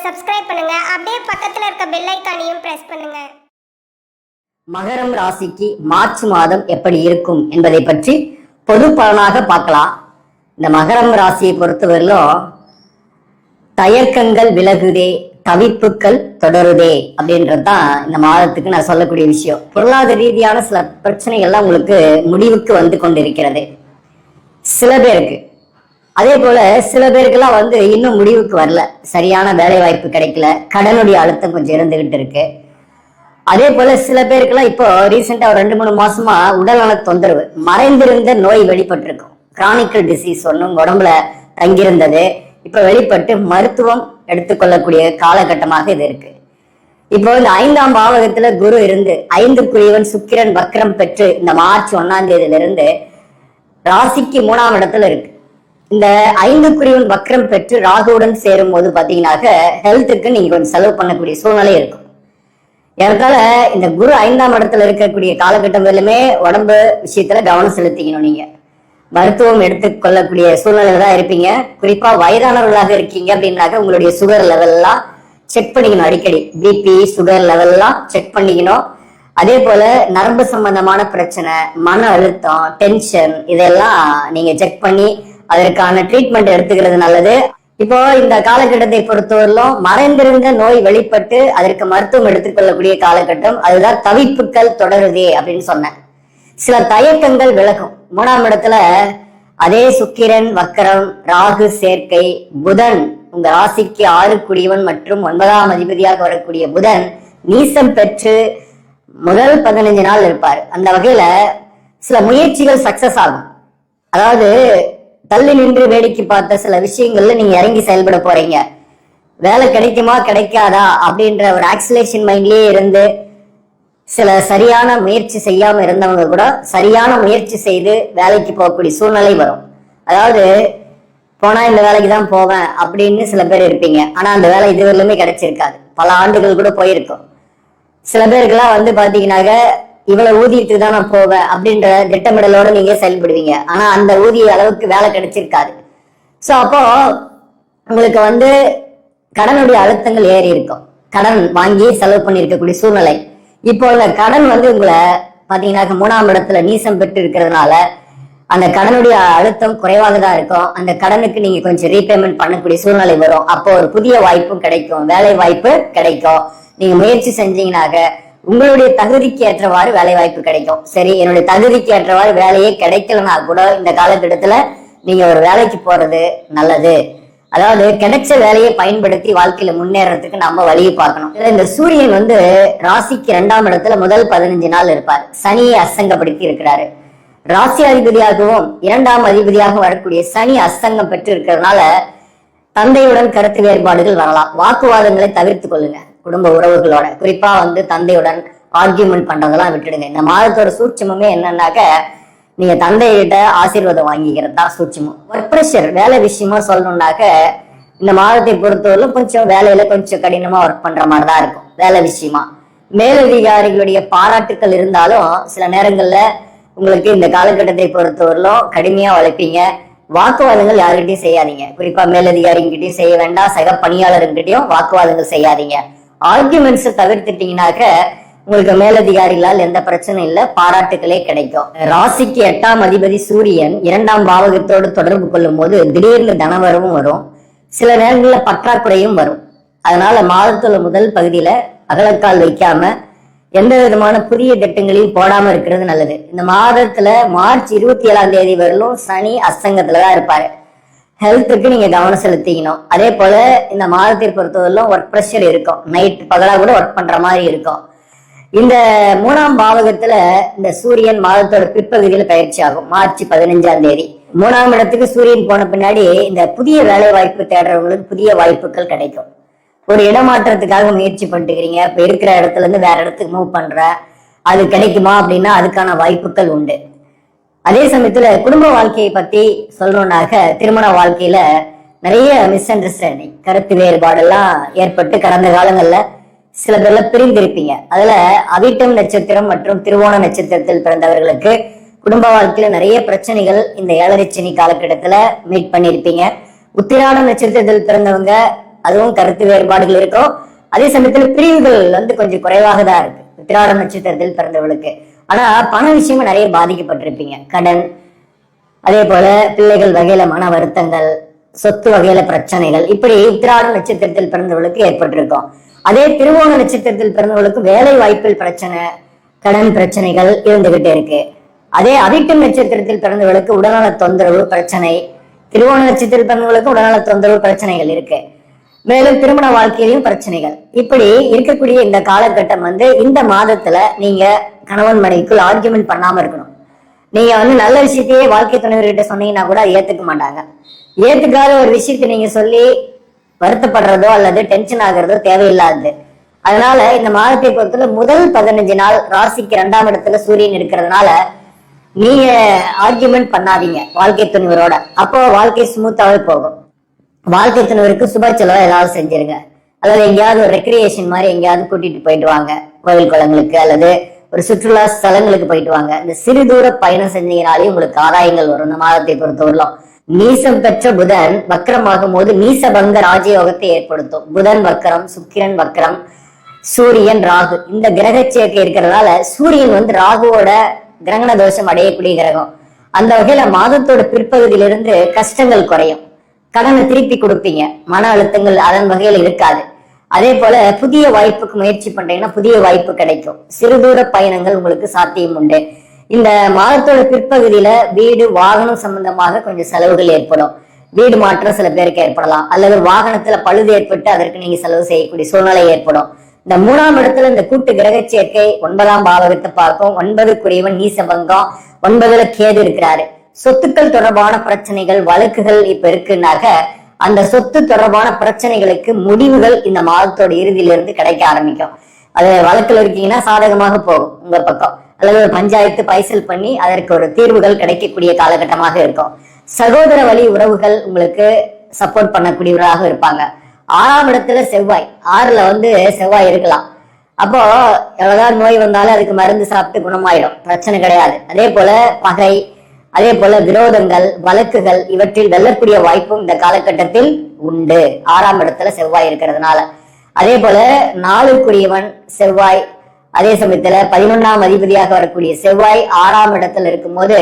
Subscribe பண்ணுங்க. அப்படியே பக்கத்துல இருக்க பெல் ஐகானையும் பிரஸ் பண்ணுங்க. மகரம் ராசிக்கு மார்ச் மாதம் எப்படி இருக்கும் என்பதை பற்றி பொது பலனாக பார்க்கலாம். இந்த மகரம் ராசியை பொறுத்தவரையிலும் தயக்கங்கள் விலகுதே, தவிப்புகள் தொடருதே அப்படின்றது தான் இந்த மாதத்துக்கு நான் சொல்லக்கூடிய விஷயம். பொருளாதார ரீதியான சில பிரச்சனைகள்லாம் உங்களுக்கு முடிவுக்கு வந்து கொண்டிருக்கிறது சில பேருக்கு. அதே போல சில பேருக்கெல்லாம் இன்னும் முடிவுக்கு வரல, சரியான வேலை வாய்ப்பு கிடைக்கல, கடனுடைய அழுத்தம் கொஞ்சம் இருந்துகிட்டு இருக்கு. அதே போல சில பேருக்கெல்லாம் இப்போ ரீசெண்டா ஒரு 2-3 மாசமா உடல்நல தொந்தரவு, மறைந்திருந்த நோய் வெளிப்பட்டிருக்கும். கிரானிக்கல் டிசீஸ் ஒன்றும் உடம்புல தங்கியிருந்தது இப்ப வெளிப்பட்டு மருத்துவம் எடுத்துக்கொள்ளக்கூடிய காலகட்டமாக இது இருக்கு. இப்போ இந்த 5ஆம் பாவகத்துல குரு இருந்து 5க்குரியவன் சுக்கிரன் வக்ரம் பெற்று இந்த மார்ச் 1ஆம் தேதியிலிருந்து ராசிக்கு 3ஆம் இடத்துல இருக்கு. இந்த 5க்குரியவன் வக்ரம் பெற்று ராகுவுடன் சேரும் போது பாத்தீங்கன்னாக்க ஹெல்த்துக்கு நீங்க கொஞ்சம் செலவு பண்ணக்கூடிய சூழ்நிலை இருக்கும். ஏற்கால இந்த குரு 5ஆம் இடத்துல இருக்கக்கூடிய காலகட்டம் வரையிலுமே உடம்பு விஷயத்துல கவனம் செலுத்திக்கணும். நீங்க மருத்துவம் எடுத்துக்கொள்ளக்கூடிய சூழ்நிலையில தான் இருப்பீங்க. குறிப்பா வயதானவர்களாக இருக்கீங்க அப்படின்னாக்க உங்களுடைய சுகர் லெவல் எல்லாம் செக் பண்ணிக்கணும். அடிக்கடி பிபி சுகர் லெவல் எல்லாம் செக் பண்ணிக்கணும். அதே போல நரம்பு சம்பந்தமான பிரச்சனை, மன அழுத்தம், டென்ஷன் இதெல்லாம் நீங்க செக் பண்ணி அதற்கான ட்ரீட்மெண்ட் எடுத்துக்கிறது நல்லது. இப்போ இந்த காலகட்டத்தை பொறுத்தவரையிலும் மறைந்திருந்த நோய் வெளிப்பட்டு அதற்கு மருத்துவம் எடுத்துக்கொள்ளக்கூடிய காலகட்டம். அதுதான் தவிப்புகள் தொடருதே அப்படின்னு சொன்னேன். சில தயக்கங்கள் விலகும். 3ஆம் இடத்துல அதே சுக்கிரன் வக்கரம், ராகு சேர்க்கை, புதன் உங்க ராசிக்கு 6க்குரியவன் மற்றும் 9ஆம் அதிபதியாக வரக்கூடிய புதன் நீசம் பெற்று முதல் 15 நாள் இருப்பார். அந்த வகையில சில முயற்சிகள் சக்சஸ் ஆகும். அதாவது தள்ளி நின்று வேடிக்கை பார்த்த சில விஷயங்கள்ல நீங்க இறங்கி செயல்பட போறீங்க. வேலை கிடைக்குமா கிடைக்காதா அப்படின்ற ஒரு ஆக்சிலேஷன் மைண்ட்லயே இருந்து சில சரியான முயற்சி செய்யாம இருந்தவங்க கூட சரியான முயற்சி செய்து வேலைக்கு போகக்கூடிய சூழ்நிலை வரும். அதாவது போனா இந்த வேலைக்கு தான் போவேன் அப்படின்னு சில பேர் இருப்பீங்க. ஆனா அந்த வேலை இதுவரையிலுமே கிடைச்சிருக்காது, பல ஆண்டுகள் கூட போயிருக்கும். சில பேருக்குலாம் பாத்தீங்கன்னாக்க இவ்வளவு ஊதியத்துக்கு தான் நான் போவேன் அப்படின்ற திட்டமிடலோட நீங்க செயல்படுவீங்க. ஆனா அந்த ஊதிய அளவுக்கு வேலை கிடைச்சிருக்காது. சோ அப்போ உங்களுக்கு கடனுடைய அழுத்தங்கள் ஏறி இருக்கும். கடன் வாங்கி செலவு பண்ணி இருக்கக்கூடிய சூழ்நிலை. இப்போ இந்த கடன் உங்களை பாத்தீங்கன்னாக்க 3ஆம் இடத்துல நீசம் பெற்று இருக்கிறதுனால அந்த கடனுடைய அழுத்தம் குறைவாக தான் இருக்கும். அந்த கடனுக்கு நீங்க கொஞ்சம் ரீபேமெண்ட் பண்ணக்கூடிய சூழ்நிலை வரும். அப்போ ஒரு புதிய வாய்ப்பும் கிடைக்கும், வேலை வாய்ப்பு கிடைக்கும். நீங்க முயற்சி செஞ்சீங்கன்னாக்க உங்களுடைய தகுதிக்கு ஏற்றவாறு வேலை வாய்ப்பு கிடைக்கும். சரி, என்னுடைய தகுதிக்கு ஏற்றவாறு வேலையே கிடைக்கலனா கூட இந்த காலகட்டத்துல நீங்க ஒரு வேலைக்கு போறது நல்லது. அதாவது கிடைச்ச வேலையை பயன்படுத்தி வாழ்க்கையில முன்னேறதுக்கு நம்ம வழியை பார்க்கணும். இந்த சூரியன் ராசிக்கு 2ஆம் இடத்துல முதல் 15 நாள் இருப்பார். சனியை அஸ்தங்கப்படுத்தி இருக்கிறாரு. ராசி அதிபதியாகவும் 2ஆம் அதிபதியாக வரக்கூடிய சனி அஸ்தங்கம் பெற்று இருக்கிறதுனால தந்தையுடன் கருத்து வேறுபாடுகள் வரலாம். வாக்குவாதங்களை தவிர்த்து கொள்ளுங்க. குடும்ப உறவுகளோட குறிப்பா தந்தையுடன் ஆர்கியூமெண்ட் பண்றதெல்லாம் விட்டுடுங்க. இந்த மாதத்தோட சூட்சமே என்னன்னாக்க நீங்க தந்தைகிட்ட ஆசீர்வாதம் வாங்கிக்கிறது தான் சூட்சமும். ஒர்க் ப்ரெஷர் வேலை விஷயமா சொல்லணும்னாக்க இந்த மாதத்தை பொறுத்தவரை கொஞ்சம் வேலையில கொஞ்சம் கடினமா ஒர்க் பண்ற மாதிரிதான் இருக்கும். வேலை விஷயமா மேலதிகாரிகளுடைய பாராட்டுக்கள் இருந்தாலும் சில நேரங்கள்ல உங்களுக்கு இந்த காலகட்டத்தை பொறுத்தவரையிலும் கடுமையா உழைப்பீங்க. வாக்குவாதங்கள் யாருக்கிட்டையும் செய்யாதீங்க. குறிப்பா மேலதிகாரிகிட்டையும் செய்ய வேண்டாம், சக பணியாளர்கிட்டையும் வாக்குவாதங்கள் செய்யாதீங்க. ஆர்குமெண்ட்ஸ் தவிர்த்துட்டீங்கன்னாக்க உங்களுக்கு மேலதிகாரிகளால் எந்த பிரச்சனையும் இல்லை, பாராட்டுகளே கிடைக்கும். ராசிக்கு 8ஆம் அதிபதி சூரியன் 2ஆம் பாவகத்தோடு தொடர்பு கொள்ளும் போது திடீர்னு தனவரவும் வரும், சில நேரங்கள்ல பற்றாக்குறையும் வரும். அதனால மாதத்தோட முதல் பகுதியில அகலக்கால் வைக்காம எந்த விதமான புதிய திட்டங்களையும் போடாம இருக்கிறது நல்லது. இந்த மாதத்துல மார்ச் 27ஆம் தேதி வரலும் சனி அஸ்தங்கத்துலதான் இருப்பாரு. ஹெல்த்துக்கு நீங்க கவனம் செலுத்திக்கணும். அதே போல இந்த மாதத்தை பொறுத்தவரையிலும் ஒர்க் ப்ரெஷர் இருக்கும். நைட் பகலா கூட ஒர்க் பண்ற மாதிரி இருக்கும். இந்த 3ஆம் பாவகத்துல இந்த சூரியன் மாதத்தோட பிற்பகுதியில பயிற்சி ஆகும். மார்ச் 15ஆம் தேதி 3ஆம் இடத்துக்கு சூரியன் போன பின்னாடி இந்த புதிய வேலை வாய்ப்பு தேடுறவங்களுக்கு புதிய வாய்ப்புகள் கிடைக்கும். ஒரு இடமாற்றத்துக்காக முயற்சி பண்ணிட்டுக்கிறீங்க, இப்ப இருக்கிற இடத்துல இருந்து வேற இடத்துக்கு மூவ் பண்ற, அது கிடைக்குமா அப்படின்னா அதுக்கான வாய்ப்புகள் உண்டு. அதே சமயத்துல குடும்ப வாழ்க்கையை பத்தி சொல்லணும்னாக்க திருமண வாழ்க்கையில நிறைய மிஸ் அண்டர்ஸ்டாண்டிங், கருத்து வேறுபாடு எல்லாம் ஏற்பட்டு கடந்த காலங்கள்ல சில பேர்ல பிரிந்திருப்பீங்க. அதுல அவிட்டம் நட்சத்திரம் மற்றும் திருவோண நட்சத்திரத்தில் பிறந்தவர்களுக்கு குடும்ப வாழ்க்கையில நிறைய பிரச்சனைகள் இந்த 7.5 சனி காலகட்டத்துல மீட் பண்ணிருப்பீங்க. உத்திராடம் நட்சத்திரத்தில் பிறந்தவங்க அதுவும் கருத்து வேறுபாடுகள் இருக்கும். அதே சமயத்துல பிரிவுகள் வந்து கொஞ்சம் குறைவாக தான் இருக்கு உத்திராடம் நட்சத்திரத்தில் பிறந்தவர்களுக்கு. ஆனா பண விஷயமும் நிறைய பாதிக்கப்பட்டிருப்பீங்க. கடன், அதே போல பிள்ளைகள் வகையில மன வருத்தங்கள், சொத்து வகையில பிரச்சனைகள், இப்படி உத்திராடம் நட்சத்திரத்தில் பிறந்தவர்களுக்கு ஏற்பட்டிருக்கும். அதே திருவோண நட்சத்திரத்தில் பிறந்தவர்களுக்கு வேலை வாய்ப்பில் பிரச்சனை, கடன் பிரச்சனைகள் இருந்துகிட்டே இருக்கு. அதே அவிட்டம் நட்சத்திரத்தில் பிறந்தவர்களுக்கு உடல்நல தொந்தரவு பிரச்சனை, திருவோண நட்சத்திரத்தில் பிறந்தவர்களுக்கு உடல்நல தொந்தரவு பிரச்சனைகள் இருக்கு. மேலும் திருமண வாழ்க்கையிலையும் பிரச்சனைகள். இப்படி இருக்கக்கூடிய இந்த காலகட்டம் வந்து இந்த மாதத்துல நீங்க கணவன் மனைவிக்குள் ஆர்கியூமெண்ட் பண்ணாம இருக்கணும். நீங்க வந்து நல்ல விஷயத்தையே வாழ்க்கை துணைவர்கிட்ட சொன்னீங்கன்னா கூட அதை ஏத்துக்க மாட்டாங்க. ஏத்துக்காத ஒரு விஷயத்தை நீங்க சொல்லி வருத்தப்படுறதோ அல்லது டென்ஷன் ஆகுறதோ தேவையில்லாது. அதனால இந்த மாதத்தை பொறுத்தவரை முதல் 15 நாள் ராசிக்கு 2ஆம் இடத்துல சூரியன் இருக்கிறதுனால நீங்க ஆர்கியூமெண்ட் பண்ணாதீங்க வாழ்க்கை துணைவரோட. அப்போ வாழ்க்கை ஸ்மூத்தாவே போகும். வாழ்க்கை துணைவருக்கு சுப செலவு ஏதாவது செஞ்சிருங்க. அல்லது எங்கேயாவது ஒரு ரெக்ரியேஷன் மாதிரி எங்கேயாவது கூட்டிட்டு போயிட்டு வாங்க, கோவில் குளங்களுக்கு அல்லது ஒரு சுற்றுலா ஸ்தலங்களுக்கு போயிட்டு வாங்க. இந்த சிறு தூர பயணம் செஞ்சீங்கனாலே உங்களுக்கு ஆதாயங்கள் வரும். இந்த மாதத்தை பொறுத்தவரையிலும் நீசம் பெற்ற புதன் வக்கரமாகும் போது நீசபங்க ராஜயோகத்தை ஏற்படுத்தும். புதன் வக்கரம், சுக்கிரன் வக்கரம், சூரியன் ராகு, இந்த கிரக சேர்க்கை இருக்கிறதுனால சூரியன் வந்து ராகுவோட கிரகண தோஷம் அடையக்கூடிய கிரகம். அந்த வகையில மாதத்தோட பிற்பகுதியிலிருந்து கஷ்டங்கள் குறையும், கடனை திருப்பி கொடுப்பீங்க, மன அழுத்தங்கள் அதன் வகையில இருக்காது. அதே போல புதிய வாய்ப்புக்கு முயற்சி பண்றீங்கன்னா புதிய வாய்ப்பு கிடைக்கும். சிறு தூர பயணங்கள் உங்களுக்கு சாத்தியம் உண்டு. இந்த மாதத்தோட பிற்பகுதியில வீடு வாகனம் சம்பந்தமாக கொஞ்சம் செலவுகள் ஏற்படும். வீடு மாற்றம் சில பேருக்கு ஏற்படலாம், அல்லது வாகனத்துல பழுது ஏற்பட்டு அதற்கு நீங்க செலவு செய்யக்கூடிய சூழ்நிலை ஏற்படும். இந்த 3ஆம் இடத்துல இந்த கூட்டு கிரக சேர்க்கை 9ஆம் பாவகத்தை பார்க்கும். 9க்குரியவன் நீசபங்கம், 9ல கேது இருக்கிறாரு. சொத்துக்கள் தொடர்பான பிரச்சனைகள், வழக்குகள் இப்ப இருக்குன்னாக அந்த சொத்து தொடர்பான பிரச்சனைகளுக்கு முடிவுகள் இந்த மாதத்தோட இறுதியிலிருந்து கிடைக்க ஆரம்பிக்கும். அது வழக்குல இருக்கீங்கன்னா சாதகமாக போகும் உங்க பக்கம், அல்லது ஒரு பஞ்சாயத்து பைசல் பண்ணி அதற்கு ஒரு தீர்வுகள் கிடைக்கக்கூடிய காலகட்டமாக இருக்கும். சகோதர வழி உறவுகள் உங்களுக்கு சப்போர்ட் பண்ணக்கூடியவராக இருப்பாங்க. 6ஆம் இடத்துல செவ்வாய், 6ல வந்து செவ்வாய் இருக்கலாம். அப்போ எவ்வளவுதான் நோய் வந்தாலும் அதுக்கு மருந்து சாப்பிட்டு குணமாயிடும், பிரச்சனை கிடையாது. அதே போல பகை, அதே போல விரோதங்கள், வழக்குகள் இவற்றில் வெல்லக்கூடிய வாய்ப்பும் இந்த காலகட்டத்தில் உண்டு 6ஆம் இடத்துல செவ்வாய் இருக்கிறதுனால. அதே போல 4க்குரியவன் செவ்வாய், அதே சமயத்துல 11ஆம் அதிபதியாக வரக்கூடிய செவ்வாய் 6ஆம் இடத்துல இருக்கும் போது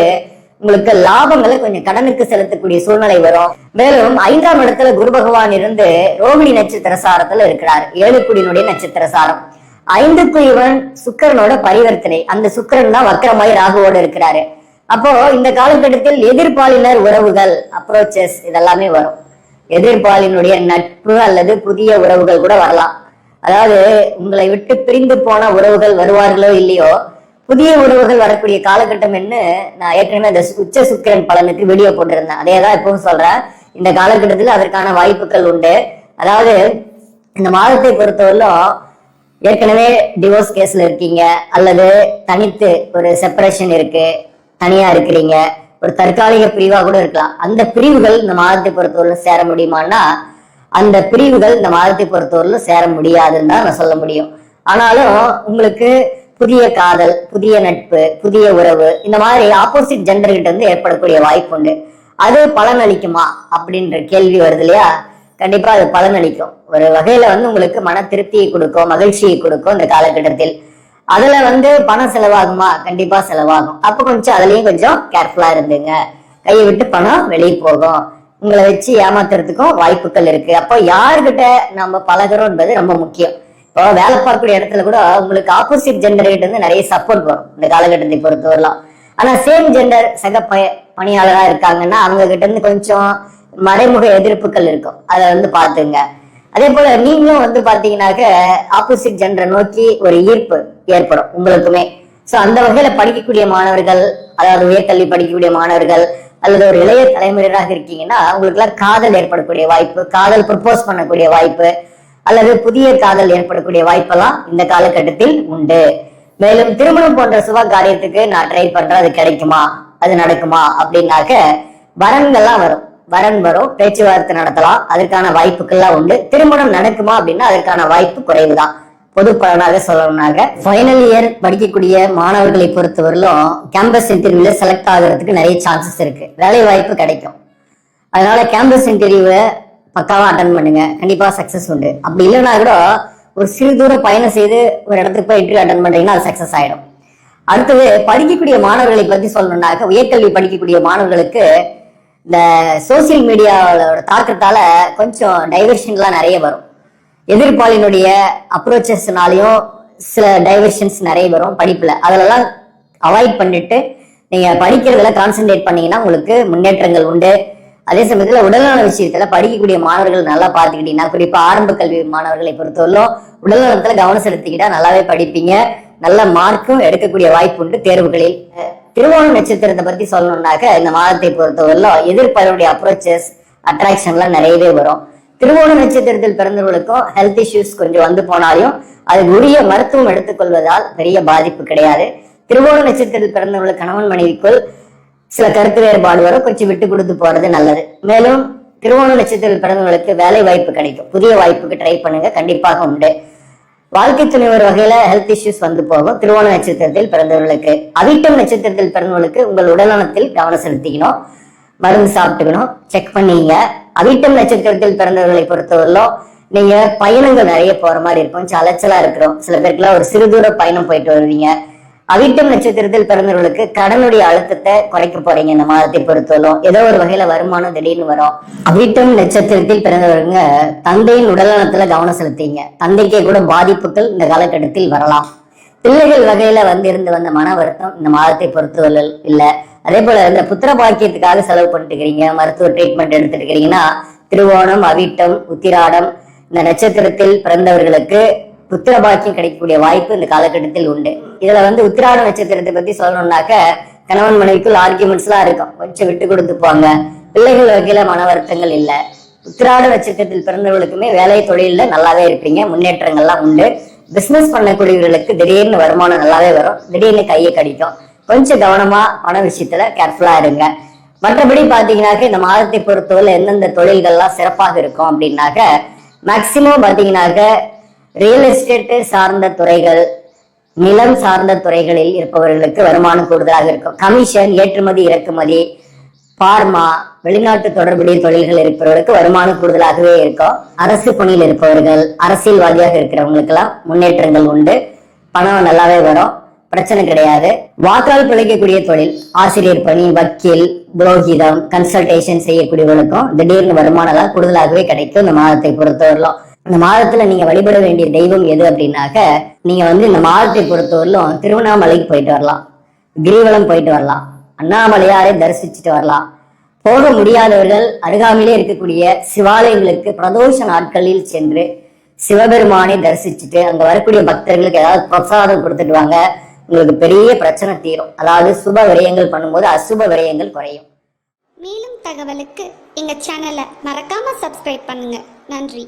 உங்களுக்கு லாபங்களை கொஞ்சம் கடனுக்கு செலுத்தக்கூடிய சூழ்நிலை வரும். மேலும் 5ஆம் இடத்துல குரு பகவான் இருந்து ரோகிணி நட்சத்திர சாரத்துல இருக்கிறார், 7 நட்சத்திர சாரம். 5க்குரியவன் சுக்கிரனோட பரிவர்த்தனை, அந்த சுக்கிரன் தான் வக்கரமாய் ராகுவோட இருக்கிறாரு. அப்போ இந்த காலகட்டத்தில் எதிர்பாலினர் உறவுகள், அப்ரோச்சஸ் இதெல்லாமே வரும். எதிர்பாலினுடைய நட்பு அல்லது புதிய உறவுகள் கூட வரலாம். அதாவது உங்களை விட்டு பிரிந்து போன உறவுகள் வருவார்களோ இல்லையோ, புதிய உறவுகள் வரக்கூடிய காலகட்டம் என்ன. நான் ஏற்கனவே இந்த உச்ச சுக்கிரன் பலனுக்கு வீடியோ போட்டிருந்தேன், அதேதான் இப்பவும் சொல்றேன். இந்த காலகட்டத்தில் அதற்கான வாய்ப்புகள் உண்டு. அதாவது இந்த மாதத்தை பொறுத்தவரையிலும் ஏற்கனவே டிவோர்ஸ் கேஸ்ல இருக்கீங்க, அல்லது தனித்து ஒரு செப்பரேஷன் இருக்கு, தனியா இருக்கிறீங்க, ஒரு தற்காலிக பிரிவா கூட இருக்கலாம். அந்த பிரிவுகள் இந்த மாதத்தை பொறுத்தவரை சேர முடியுமான்னா அந்த பிரிவுகள் இந்த மாதத்தை பொறுத்தவரையிலும் சேர முடியாதுன்னு தான் நான் சொல்ல முடியும். ஆனாலும் உங்களுக்கு புதிய காதல், புதிய நட்பு, புதிய உறவு, இந்த மாதிரி ஆப்போசிட் ஜெண்டர் கிட்ட இருந்து ஏற்படக்கூடிய வாய்ப்பு உண்டு. அது பலன் அளிக்குமா அப்படின்ற கேள்வி வருது இல்லையா? கண்டிப்பா அது பலன் அளிக்கும். ஒரு வகையில வந்து உங்களுக்கு மன திருப்தியை கொடுக்கும், மகிழ்ச்சியை கொடுக்கும் இந்த காலகட்டத்தில். அதுல வந்து பணம் செலவாகுமா? கண்டிப்பா செலவாகும். அப்ப கொஞ்சம் அதுலயும் கொஞ்சம் கேர்ஃபுல்லா இருந்துங்க. கையை விட்டு பணம் வெளியே போகும், உங்களை வச்சு ஏமாத்துறதுக்கும் வாய்ப்புகள் இருக்கு. அப்போ யாருக்கிட்ட நம்ம பழகிறோம் என்பது ரொம்ப முக்கியம். இப்போ வேலை பார்க்கக்கூடிய இடத்துல கூட உங்களுக்கு ஆப்போசிட் ஜெண்டர் கிட்ட இருந்து நிறைய சப்போர்ட் வரும் இந்த காலகட்டத்தை பொறுத்தவரைலாம். ஆனா சேம் ஜெண்டர் சக பணியாளரா இருக்காங்கன்னா அவங்க கிட்ட இருந்து கொஞ்சம் மறைமுக எதிர்ப்புகள் இருக்கும், அதை வந்து பாத்துங்க. அதே போல நீங்களும் வந்து பாத்தீங்கன்னாக்க ஆப்போசிட் ஜெண்டரை நோக்கி ஒரு ஈர்ப்பு ஏற்படும் உங்களுக்குமே. சோ அந்த வகையில படிக்கக்கூடிய மாணவர்கள், அதாவது உயர்கல்வி படிக்கக்கூடிய மாணவர்கள் அல்லது ஒரு இளைய தலைமுறையாக இருக்கீங்கன்னா உங்களுக்கு எல்லாம் காதல் ஏற்படக்கூடிய வாய்ப்பு, காதல் ப்ரப்போஸ் பண்ணக்கூடிய வாய்ப்பு அல்லது புதிய காதல் ஏற்படக்கூடிய வாய்ப்பெல்லாம் இந்த காலகட்டத்தில் உண்டு. மேலும் திருமணம் போன்ற சுப காரியத்துக்கு நான் ட்ரை பண்றேன், அது கிடைக்குமா, அது நடக்குமா அப்படின்னாக்க வரன்கள்லாம் வரும், வரன் வரும், பேச்சுவார்த்தை நடத்தலாம், அதற்கான வாய்ப்புகள்லாம் உண்டு. திருமணம் நடக்குமா அப்படின்னா அதற்கான வாய்ப்பு குறைவுதான். பொது பலனாக சொல்லணும்னாக்க ஃபைனல் இயர் படிக்கக்கூடிய மாணவர்களை பொறுத்தவரையிலும் கேம்பஸ் இன்டர்வியூல செலக்ட் ஆகிறதுக்கு நிறைய சான்சஸ் இருக்கு, வேலை வாய்ப்பு கிடைக்கும். அதனால கேம்பஸ் இன்டர்வியூவை பக்காவா அட்டன் பண்ணுங்க, கண்டிப்பா சக்சஸ் உண்டு. அப்படி இல்லைன்னா கூட ஒரு சிறு தூரம் பயணம் செய்து ஒரு இடத்துக்கு போய் இன்டர்வியூ அட்டன் பண்றீங்கன்னா அது சக்சஸ் ஆயிடும். அடுத்தது படிக்கக்கூடிய மாணவர்களை பத்தி சொல்லணும்னாக்க, உயர்கல்வி படிக்கக்கூடிய மாணவர்களுக்கு இந்த சோசியல் மீடியாவோட தாக்கத்தால கொஞ்சம் டைவர்ஷன்லாம் நிறைய வரும். எதிர்ப்பாளினுடைய அப்ரோச்சஸ்னாலையும் சில டைவர்ஷன்ஸ் நிறைய வரும் படிப்புல. அதெல்லாம் அவாய்ட் பண்ணிட்டு நீங்க படிக்கிறதுல கான்சென்ட்ரேட் பண்ணீங்கன்னா உங்களுக்கு முன்னேற்றங்கள் உண்டு. அதே சமயத்துல உடல்நல விஷயத்துல படிக்கக்கூடிய மாணவர்கள் நல்லா பாத்துக்கிட்டீங்கன்னா, குறிப்பா ஆரம்ப கல்வி மாணவர்களை பொறுத்தவரையிலும் உடல்நலத்துல கவனம் செலுத்திக்கிட்டா நல்லாவே படிப்பீங்க, நல்ல மார்க்கும் எடுக்கக்கூடிய வாய்ப்பு உண்டு தேர்வுகளில். திருவோண நட்சத்திரத்தை பத்தி சொல்லணும்னாக்க, இந்த மாதத்தை பொறுத்தவரையிலும் எதிர்ப்பாளருடைய அப்ரோச்சஸ் அட்ராக்ஷன்லாம் நிறையவே வரும். திருவோண நட்சத்திரத்தில் பிறந்தவர்களுக்கும் ஹெல்த் இஷ்யூஸ் கொஞ்சம் வந்து போனாலும் அதுக்கு உரிய மருத்துவம் எடுத்துக்கொள்வதால் பெரிய பாதிப்பு கிடையாது. திருவோண நட்சத்திரத்தில் பிறந்தவர்களுக்கு கணவன் மனைவிக்குள் சில கருத்து வேறுபாடு வரும், கொஞ்சம் விட்டு கொடுத்து போறது நல்லது. மேலும் திருவோண நட்சத்திரத்தில் பிறந்தவர்களுக்கு வேலை வாய்ப்பு கிடைக்கும், புதிய வாய்ப்புக்கு ட்ரை பண்ணுங்க, கண்டிப்பாக உண்டு. வாழ்க்கை துணைவர் வகையில ஹெல்த் இஷ்யூஸ் வந்து போகும் திருவோண நட்சத்திரத்தில் பிறந்தவர்களுக்கு. அவிட்டம் நட்சத்திரத்தில் பிறந்தவர்களுக்கு உங்கள் உடல்நலத்தில் கவனம் செலுத்திக்கணும், மருந்து சாப்பிட்டுக்கணும், செக் பண்ணீங்க. அவிட்டம் நட்சத்திரத்தில் பிறந்தவர்களை பொறுத்தவரையிலும் நீங்க பயணங்கள் நிறைய போற மாதிரி இருக்கும், கொஞ்சம் அலைச்சலா இருக்கிறோம். சில பேருக்குலாம் ஒரு சிறு தூர பயணம் போயிட்டு வருவீங்க. அவிட்டம் நட்சத்திரத்தில் பிறந்தவர்களுக்கு கடனுடைய அழுத்தத்தை குறைக்க போறீங்க இந்த மாதத்தை பொறுத்தவரையிலும். ஏதோ ஒரு வகையில வருமானம் திடீர்னு வரும். அவிட்டம் நட்சத்திரத்தில் பிறந்தவங்க தந்தையின் உடல்நலத்துல கவனம் செலுத்தீங்க, தந்தைக்கே கூட பாதிப்புகள் இந்த காலகட்டத்தில் வரலாம். பிள்ளைகள் வகையில இருந்து வந்த மன வருத்தம் இந்த மாதத்தை பொறுத்தவரை இல்ல. அதே போல இந்த புத்திர பாக்கியத்துக்காக செலவு பண்ணிட்டு இருக்கிறீங்க, மருத்துவ ட்ரீட்மெண்ட் எடுத்துட்டு இருக்கிறீங்கன்னா, திருவோணம், அவிட்டம், உத்திராடம் இந்த நட்சத்திரத்தில் பிறந்தவர்களுக்கு புத்திர பாக்கியம் கிடைக்கக்கூடிய வாய்ப்பு இந்த காலகட்டத்தில் உண்டு. இதுல உத்திராட நட்சத்திரத்தை பத்தி சொல்லணும்னாக்க, கணவன் மனைவிக்குள் ஆர்கியூமெண்ட்ஸ் எல்லாம் இருக்கும், கொஞ்சம் விட்டு கொடுத்து போங்க. பிள்ளைகள் வகையில மன வருத்தங்கள் இல்ல. உத்திராட நட்சத்திரத்தில் பிறந்தவர்களுக்குமே வேலை தொழில நல்லாவே இருப்பீங்க, முன்னேற்றங்கள்லாம் உண்டு. பிசினஸ் பண்ணக்கூடியவர்களுக்கு திடீர்னு வருமானம் நல்லாவே வரும், திடீர்னு கையை கடிக்கும். கொஞ்சம் கவனமா பண விஷயத்துல கேர்ஃபுல்லா இருங்க. மற்றபடி பாத்தீங்கன்னாக்க, இந்த மாதத்தை பொறுத்தவரை எந்தெந்த தொழில்கள்லாம் சிறப்பாக இருக்கும் அப்படின்னாக்க, மேக்சிமம் பாத்தீங்கன்னாக்க ரியல் எஸ்டேட் சார்ந்த துறைகள், நிலம் சார்ந்த துறைகளில் இருப்பவர்களுக்கு வருமானம் கூடுதலாக இருக்கும். கமிஷன், ஏற்றுமதி இறக்குமதி, பார்மா, வெளிநாட்டு தொடர்புடைய தொழில்கள் இருப்பவர்களுக்கு வருமானம் கூடுதலாகவே இருக்கும். அரசு பணியில் இருப்பவர்கள், அரசியல்வாதியாக இருக்கிறவங்களுக்கு எல்லாம் முன்னேற்றங்கள் உண்டு, பணம் நல்லாவே வரும், பிரச்சனை கிடையாது. வாக்கால் பிழைக்கக்கூடிய தொழில், ஆசிரியர் பணி, வக்கீல், புரோகிதம், கன்சல்டேஷன் செய்யக்கூடியவர்களுக்கும் திடீர்னு வருமானம் எல்லாம் கூடுதலாகவே கிடைக்கும் இந்த மாதத்தை பொறுத்தவரையிலும். இந்த மாதத்துல நீங்க வழிபட வேண்டிய தெய்வம் எது அப்படின்னாக்க, நீங்க இந்த மாதத்தை பொறுத்தவரையிலும் திருவண்ணாமலைக்கு போயிட்டு வரலாம், கிரிவலம் போயிட்டு வரலாம், அண்ணாமலையாரை தரிசிச்சுட்டு வரலாம். போக முடியாதவர்கள் அருகாமையிலே இருக்கக்கூடிய சிவாலயங்களுக்கு பிரதோஷ நாட்களில் சென்று சிவபெருமானை தரிசிச்சுட்டு அங்க வரக்கூடிய பக்தர்களுக்கு ஏதாவது பிரசாதம் கொடுத்துட்டு வாங்க, உங்களுக்கு பெரிய பிரச்சனை தீரும். அதாவது சுப விரயங்கள் பண்ணும்போது அசுப விரயங்கள் குறையும். மேலும் தகவலுக்கு எங்க சேனலை மறக்காம சப்ஸ்கிரைப் பண்ணுங்க. நன்றி.